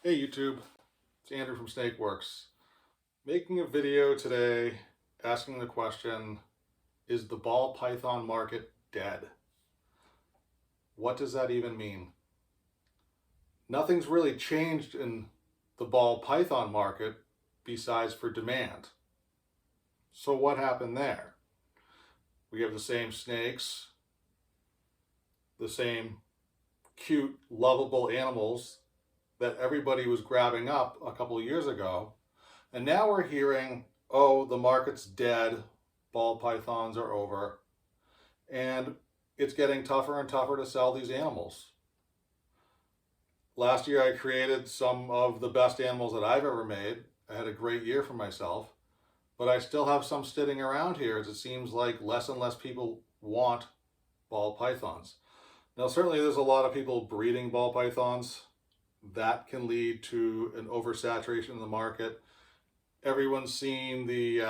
Hey YouTube, it's Andrew from Snakeworks. Making a video today asking the question, is the ball python market dead? What does that even mean? Nothing's really changed in the ball python market besides for demand. So what happened there? We have the same snakes, the same cute, lovable animals that everybody was grabbing up a couple of years ago. And now we're hearing, oh, the market's dead, ball pythons are over, and it's getting tougher and tougher to sell these animals. Last year I created some of the best animals that I've ever made. I had a great year for myself, but I still have some sitting around here as it seems like less and less people want ball pythons. Now, certainly there's a lot of people breeding ball pythons. That can lead to an oversaturation in the market. Everyone's seen the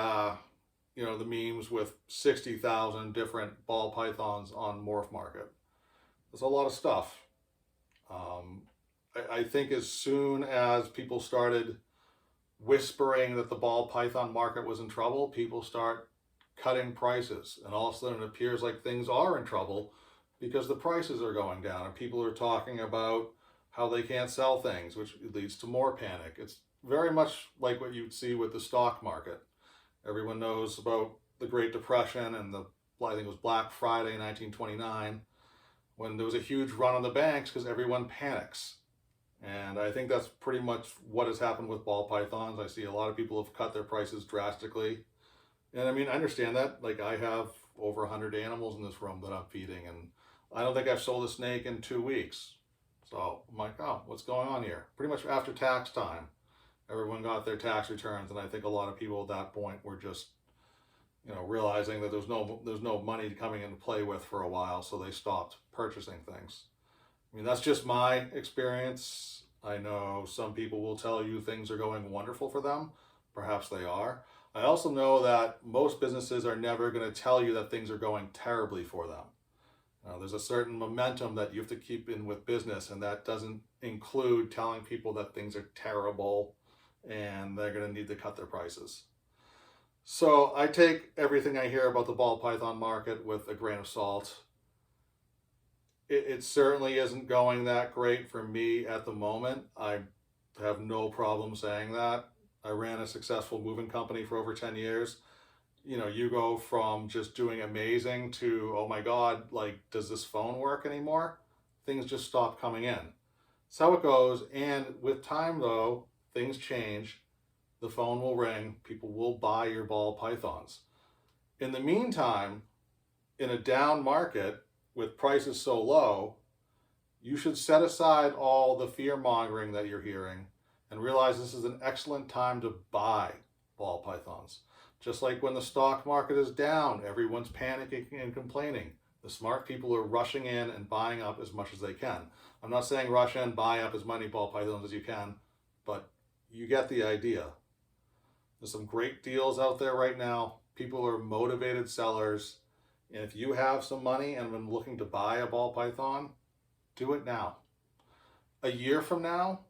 memes with 60,000 different ball pythons on Morph Market. There's a lot of stuff. I think as soon as people started whispering that the ball python market was in trouble, people start cutting prices, and all of a sudden it appears like things are in trouble because the prices are going down and people are talking about how they can't sell things, which leads to more panic. It's very much like what you'd see with the stock market. Everyone knows about the Great Depression and I think it was Black Friday 1929, when there was a huge run on the banks because everyone panics. And I think that's pretty much what has happened with ball pythons. I see a lot of people have cut their prices drastically. And I mean, I understand that. Like, I have over 100 animals in this room that I'm feeding, and I don't think I've sold a snake in 2 weeks. So I'm like, oh, what's going on here? Pretty much after tax time, everyone got their tax returns, and I think a lot of people at that point were just, realizing that there's no money coming in to play with for a while, so they stopped purchasing things. I mean, that's just my experience. I know some people will tell you things are going wonderful for them. Perhaps they are. I also know that most businesses are never going to tell you that things are going terribly for them. There's a certain momentum that you have to keep in with business, and that doesn't include telling people that things are terrible and they're going to need to cut their prices. So I take everything I hear about the ball python market with a grain of salt. It certainly isn't going that great for me at the moment. I have no problem saying that. I ran a successful moving company for over 10 years. You go from just doing amazing to, oh my God, like, does this phone work anymore? Things just stop coming in. That's how it goes. And with time, though, things change. The phone will ring. People will buy your ball pythons. In the meantime, in a down market with prices so low, you should set aside all the fear mongering that you're hearing and realize this is an excellent time to buy ball pythons. Just like when the stock market is down, everyone's panicking and complaining. The smart people are rushing in and buying up as much as they can. I'm not saying rush in, buy up as many ball pythons as you can, but you get the idea. There's some great deals out there right now. People are motivated sellers. And if you have some money and been looking to buy a ball python, do it now. A year from now,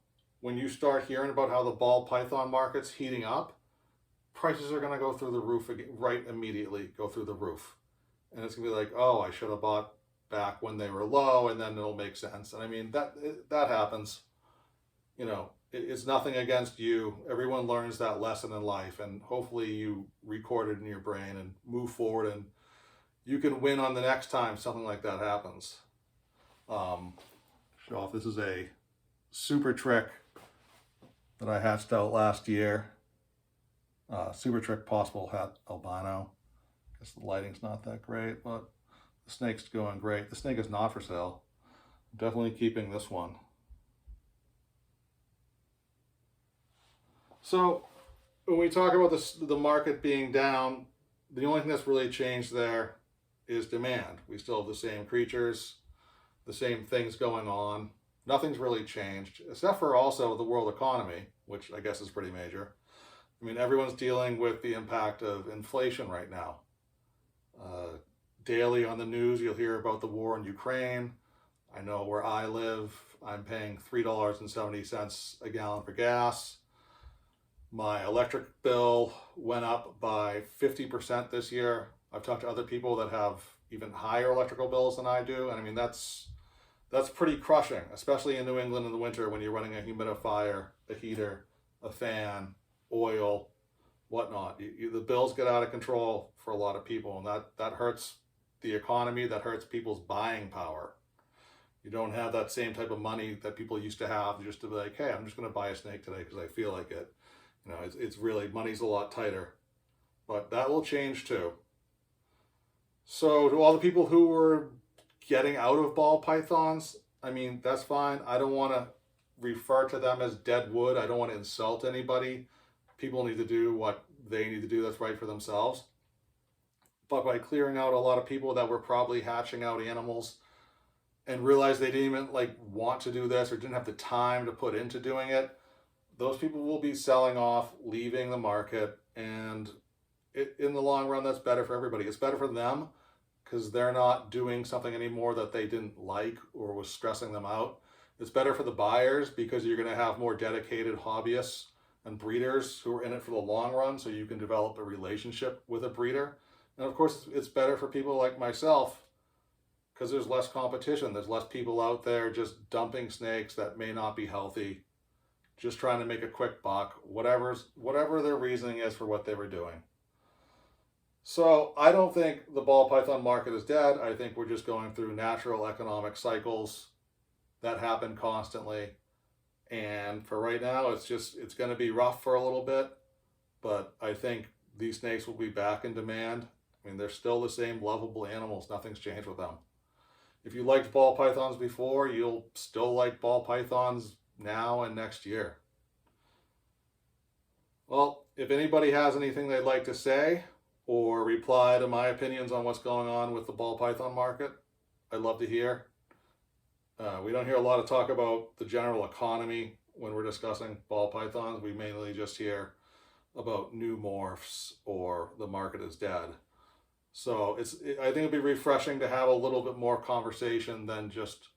when you start hearing about how the ball python market's heating up, prices are going to go through the roof again, right immediately, go through the roof. And it's going to be like, oh, I should have bought back when they were low, and then it'll make sense. And I mean, that happens. It's nothing against you. Everyone learns that lesson in life, and hopefully you record it in your brain and move forward, and you can win on the next time something like that happens. Show off. This is a super trick that I hatched out last year. Super trick possible hat albino. Guess the lighting's not that great, but the snake's going great. The snake is not for sale. I'm definitely keeping this one. So when we talk about the market being down, the only thing that's really changed there is demand. We still have the same creatures, the same things going on. Nothing's really changed, except for also the world economy, which I guess is pretty major. I mean, everyone's dealing with the impact of inflation right now. Daily on the news, you'll hear about the war in Ukraine. I know where I live, I'm paying $3.70 a gallon for gas. My electric bill went up by 50% this year. I've talked to other people that have even higher electrical bills than I do, and I mean that's pretty crushing, especially in New England in the winter when you're running a humidifier, a heater, a fan, oil, whatnot. The bills get out of control for a lot of people, and that hurts the economy, that hurts people's buying power. You don't have that same type of money that people used to have just to be like, hey, I'm just going to buy a snake today because I feel like it. You know, it's really, money's a lot tighter. But that will change too. So to all the people who were getting out of ball pythons, I mean, that's fine. I don't want to refer to them as dead wood. I don't want to insult anybody. People need to do what they need to do that's right for themselves. But by clearing out a lot of people that were probably hatching out animals and realized they didn't even like want to do this or didn't have the time to put into doing it, those people will be selling off, leaving the market, and in the long run, that's better for everybody. It's better for them because they're not doing something anymore that they didn't like or was stressing them out. It's better for the buyers because you're going to have more dedicated hobbyists and breeders who are in it for the long run, so you can develop a relationship with a breeder. And of course, it's better for people like myself because there's less competition. There's less people out there just dumping snakes that may not be healthy, just trying to make a quick buck, whatever their reasoning is for what they were doing. So I don't think the ball python market is dead. I think we're just going through natural economic cycles that happen constantly. And for right now, it's going to be rough for a little bit, but I think these snakes will be back in demand. I mean, they're still the same lovable animals. Nothing's changed with them. If you liked ball pythons before, you'll still like ball pythons now and next year. Well, if anybody has anything they'd like to say or reply to my opinions on what's going on with the ball python market, I'd love to hear. We don't hear a lot of talk about the general economy when we're discussing ball pythons. We mainly just hear about new morphs or the market is dead. So I think it'd be refreshing to have a little bit more conversation than just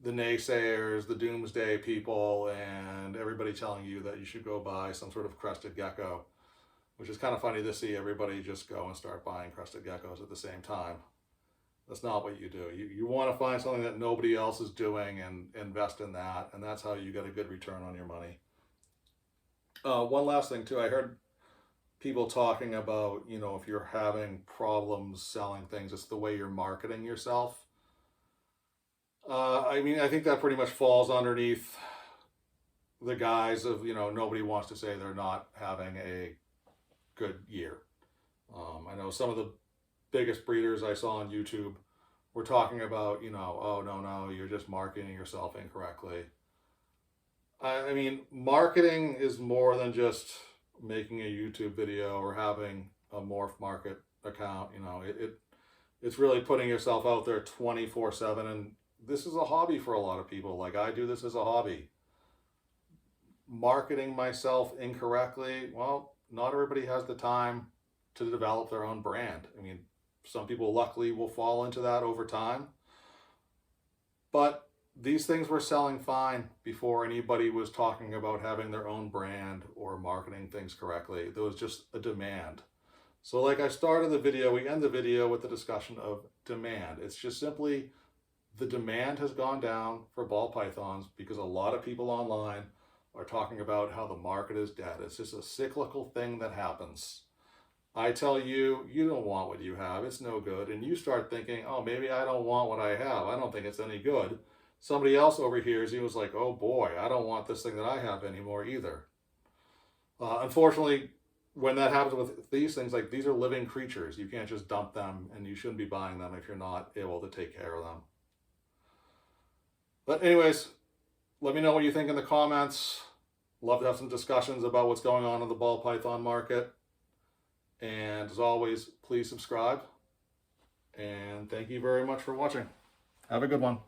the naysayers, the doomsday people, and everybody telling you that you should go buy some sort of crested gecko, which is kind of funny to see everybody just go and start buying crested geckos at the same time. That's not what you do. You want to find something that nobody else is doing and invest in that, and that's how you get a good return on your money. One last thing too, I heard people talking about, you know, if you're having problems selling things, it's the way you're marketing yourself. I mean, I think that pretty much falls underneath the guise of, you know, nobody wants to say they're not having a good year. I know some of the biggest breeders I saw on YouTube were talking about, you know, oh, no, you're just marketing yourself incorrectly. I mean, marketing is more than just making a YouTube video or having a Morph Market account. You know, it's really putting yourself out there 24/7, and this is a hobby for a lot of people. Like, I do this as a hobby. Marketing myself incorrectly, well, not everybody has the time to develop their own brand. I mean, some people luckily will fall into that over time, but these things were selling fine before anybody was talking about having their own brand or marketing things correctly. There was just a demand. So like I started the video, we end the video with the discussion of demand. It's just simply the demand has gone down for ball pythons because a lot of people online are talking about how the market is dead. It's just a cyclical thing that happens. I tell you, you don't want what you have. It's no good. And you start thinking, oh, maybe I don't want what I have. I don't think it's any good. Somebody else overhears you was like, oh boy, I don't want this thing that I have anymore either. Unfortunately, when that happens with these things, like, these are living creatures. You can't just dump them, and you shouldn't be buying them if you're not able to take care of them. But anyways, let me know what you think in the comments. Love to have some discussions about what's going on in the ball python market. And as always, please subscribe. And thank you very much for watching. Have a good one.